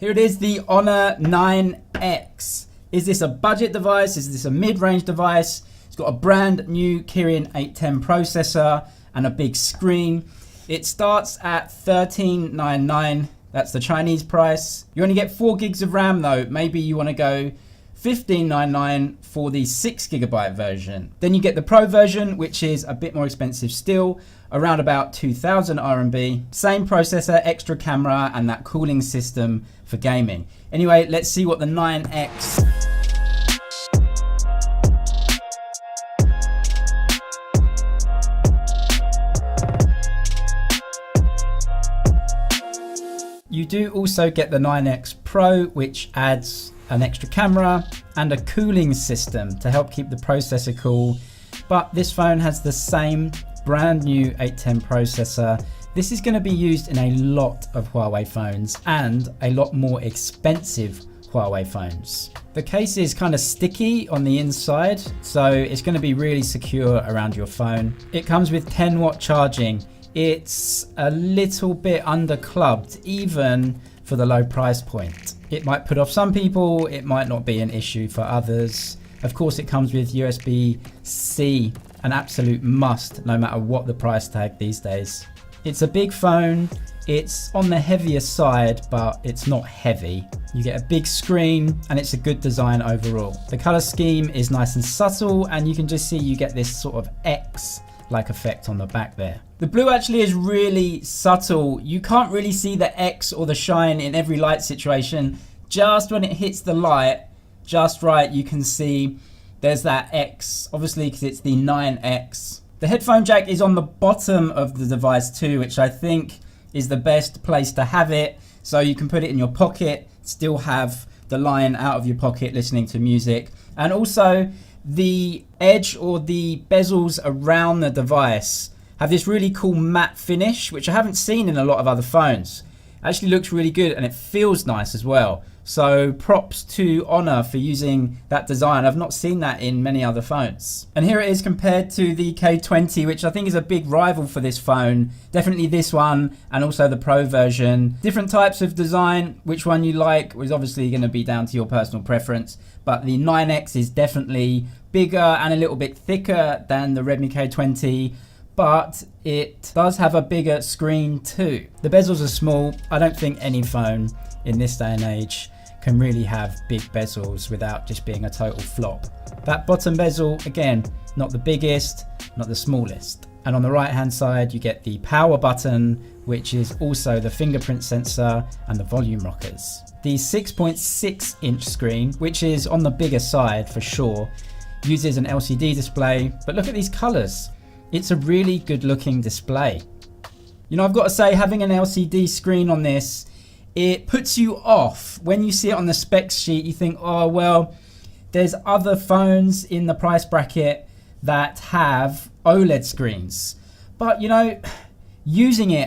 Here it is, the Honor 9X. Is this a budget device? Is this a mid-range device? It's got a brand new Kirin 810 processor and a big screen. It starts at $1399. That's the Chinese price. You only get 4 gigs of RAM though. Maybe you want to go $1599 for the 6GB version. Then you get the Pro version, which is a bit more expensive still, around about 2,000 RMB. Same processor, extra camera, and that cooling system for gaming. Anyway, let's see what the 9X. You do also get the 9X Pro, which adds an extra camera and a cooling system to help keep the processor cool. But this phone has the same brand new 810 processor. This is going to be used in a lot of Huawei phones and a lot more expensive Huawei phones. The case is kind of sticky on the inside, so it's going to be really secure around your phone. It comes with 10-watt charging. It's a little bit underclubbed even for the low price point. It might put off some people, it might not be an issue for others. Of course, it comes with USB-C, an absolute must no matter what the price tag these days. It's a big phone, it's on the heavier side, but it's not heavy. You get a big screen and it's a good design overall. The color scheme is nice and subtle, and you can just see you get this sort of X-like effect on the back there. The blue actually is really subtle. You can't really see the X or the shine in every light situation. Just when it hits the light, just right, you can see there's that X, obviously because it's the 9X. The headphone jack is on the bottom of the device too, which I think is the best place to have it. So you can put it in your pocket, still have the line out of your pocket listening to music. And also the edge or the bezels around the device have this really cool matte finish, which I haven't seen in a lot of other phones. Actually looks really good and it feels nice as well. So props to Honor for using that design. I've not seen that in many other phones. And here it is compared to the K20, which I think is a big rival for this phone. Definitely this one and also the Pro version. Different types of design. Which one you like is obviously going to be down to your personal preference. But the 9X is definitely bigger and a little bit thicker than the Redmi K20. But it does have a bigger screen too. The bezels are small. I don't think any phone in this day and age can really have big bezels without just being a total flop. That bottom bezel, again, not the biggest, not the smallest. And on the right hand side, you get the power button, which is also the fingerprint sensor and the volume rockers. The 6.6 inch screen, which is on the bigger side for sure, uses an LCD display, but look at these colors. It's a really good looking display. You know, I've got to say, having an LCD screen on this, it puts you off. When you see it on the specs sheet, you think, oh, well, there's other phones in the price bracket that have OLED screens. But you know,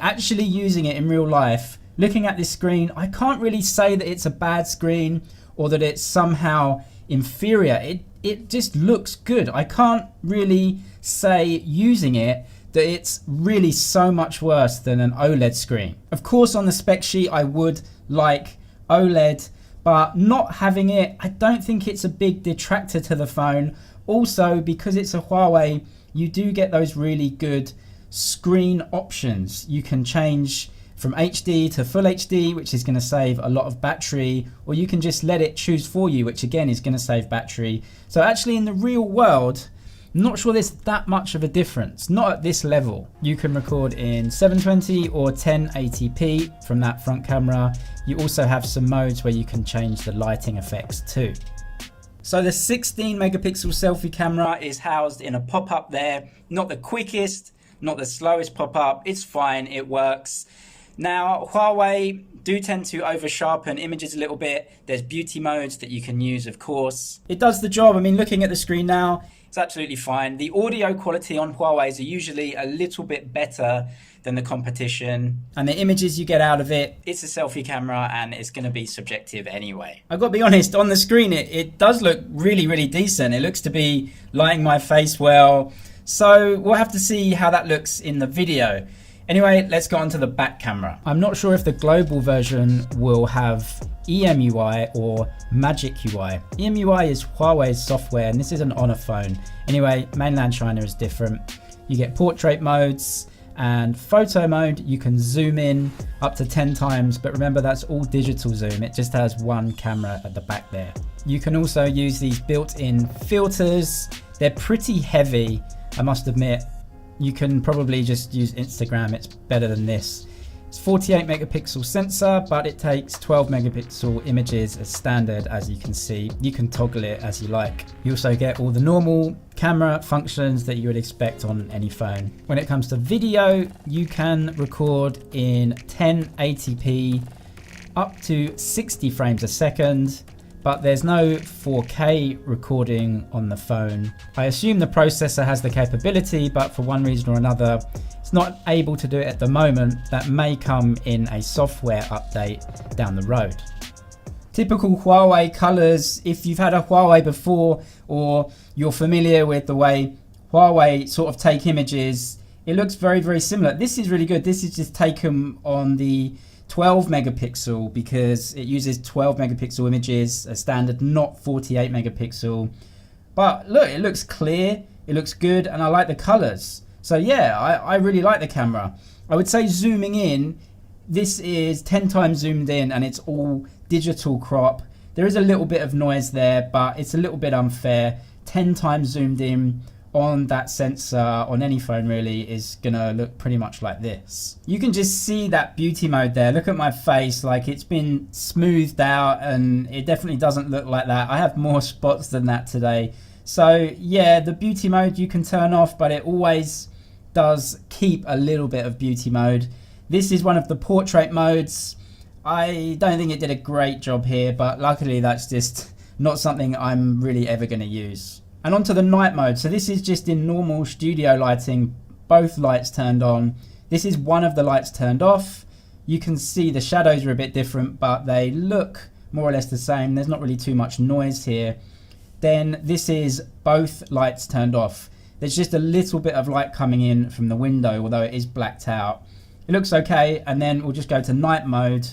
actually using it in real life, looking at this screen, I can't really say that it's a bad screen or that it's somehow inferior. It just looks good. I can't really say using it that it's really so much worse than an OLED screen. Of course, on the spec sheet, I would like OLED, but not having it, I don't think it's a big detractor to the phone. Also, because it's a Huawei, you do get those really good screen options. You can change from HD to full HD, which is going to save a lot of battery, or you can just let it choose for you, which again is going to save battery. So actually in the real world, I'm not sure there's that much of a difference, not at this level. You can record in 720 or 1080p from that front camera. You also have some modes where you can change the lighting effects too. So the 16 megapixel selfie camera is housed in a pop-up there. Not the quickest, not the slowest pop-up. It's fine, it works. Now, Huawei do tend to over sharpen images a little bit. There's beauty modes that you can use, of course. It does the job. I mean, looking at the screen now, it's absolutely fine. The audio quality on Huawei's are usually a little bit better than the competition. And the images you get out of it, it's a selfie camera and it's going to be subjective anyway. I've got to be honest, on the screen, it does look really, really decent. It looks to be lighting my face well. So we'll have to see how that looks in the video. Anyway, let's go on to the back camera. I'm not sure if the global version will have EMUI or Magic UI. EMUI is Huawei's software, and this isn't on a phone. Anyway, mainland China is different. You get portrait modes and photo mode. You can zoom in up to 10 times, but remember that's all digital zoom. It just has one camera at the back there. You can also use these built-in filters. They're pretty heavy, I must admit. You can probably just use Instagram, it's better than this. It's 48 megapixel sensor, but it takes 12 megapixel images as standard, as you can see. You can toggle it as you like. You also get all the normal camera functions that you would expect on any phone. When it comes to video, you can record in 1080p up to 60 frames a second, but there's no 4K recording on the phone. I assume the processor has the capability, but for one reason or another, it's not able to do it at the moment. That may come in a software update down the road. Typical Huawei colors. If you've had a Huawei before, or you're familiar with the way Huawei sort of take images, it looks very, very similar. This is really good. This is just taken on the 12 megapixel because it uses 12 megapixel images as standard, not 48 megapixel. But look, it looks clear, it looks good, and I like the colors. So yeah, I really like the camera. I would say zooming in, this is 10 times zoomed in and it's all digital crop. There is a little bit of noise there, but it's a little bit unfair. 10 times zoomed in on that sensor on any phone really is gonna look pretty much like this. You can just see that beauty mode there. Look at my face, like it's been smoothed out and it definitely doesn't look like that. I have more spots than that today. So yeah, the beauty mode you can turn off, but it always does keep a little bit of beauty mode. This is one of the portrait modes. I don't think it did a great job here, but luckily that's just not something I'm really ever gonna use. And onto the night mode. So this is just in normal studio lighting, both lights turned on. This is one of the lights turned off. You can see the shadows are a bit different, but they look more or less the same. There's not really too much noise here. Then this is both lights turned off. There's just a little bit of light coming in from the window, although it is blacked out. It looks okay, and then we'll just go to night mode,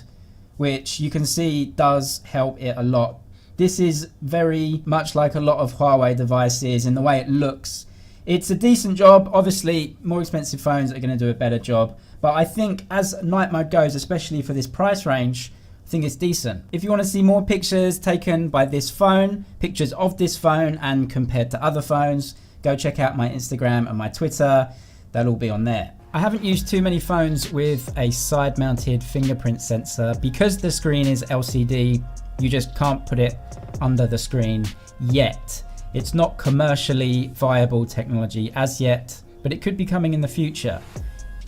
which you can see does help it a lot. This is very much like a lot of Huawei devices in the way it looks. It's a decent job. Obviously, more expensive phones are going to do a better job. But I think as night mode goes, especially for this price range, I think it's decent. If you want to see more pictures taken by this phone, pictures of this phone and compared to other phones, go check out my Instagram and my Twitter. They'll all be on there. I haven't used too many phones with a side-mounted fingerprint sensor because the screen is LCD. You just can't put it under the screen yet. It's not commercially viable technology as yet, but it could be coming in the future.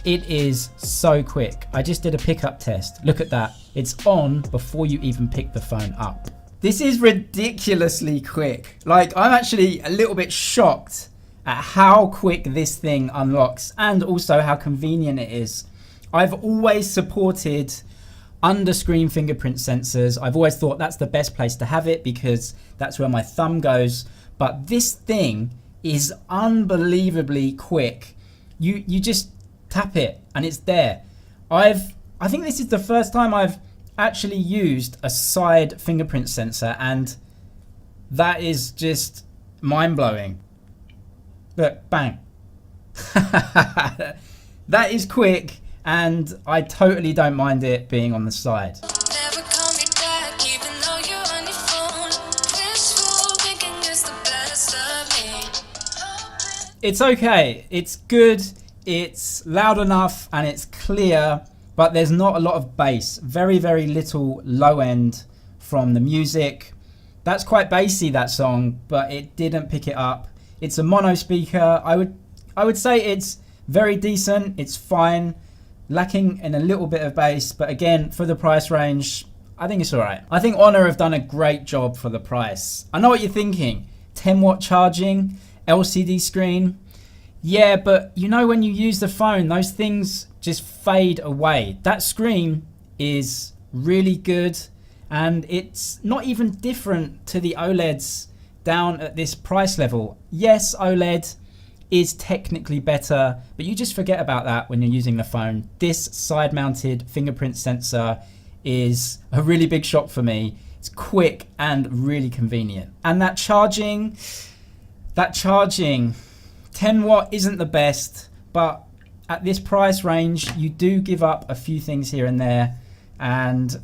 It is so quick. I just did a pickup test. Look at that. It's on before you even pick the phone up. This is ridiculously quick. Like, I'm actually a little bit shocked at how quick this thing unlocks and also how convenient it is. I've always supported under screen fingerprint sensors. I've always thought that's the best place to have it because that's where my thumb goes. But this thing is unbelievably quick. You just tap it and it's there. I think this is the first time I've actually used a side fingerprint sensor, and that is just mind-blowing. Look, bang. That is quick, and I totally don't mind it being on the side. It's okay, it's good, it's loud enough and it's clear, but there's not a lot of bass. Very, very little low end from the music. That's quite bassy, that song, but it didn't pick it up. It's a mono speaker. I would say it's very decent, it's fine, lacking in a little bit of bass, but again, for the price range, I think it's alright. I think Honor have done a great job for the price. I know what you're thinking, 10 watt charging, LCD screen. Yeah, but you know when you use the phone, those things just fade away. That screen is really good and it's not even different to the OLEDs down at this price level. Yes, OLED is technically better, but you just forget about that when you're using the phone. This side-mounted fingerprint sensor is a really big shock for me. It's quick and really convenient. And that charging, 10 watt isn't the best, but at this price range, you do give up a few things here and there. And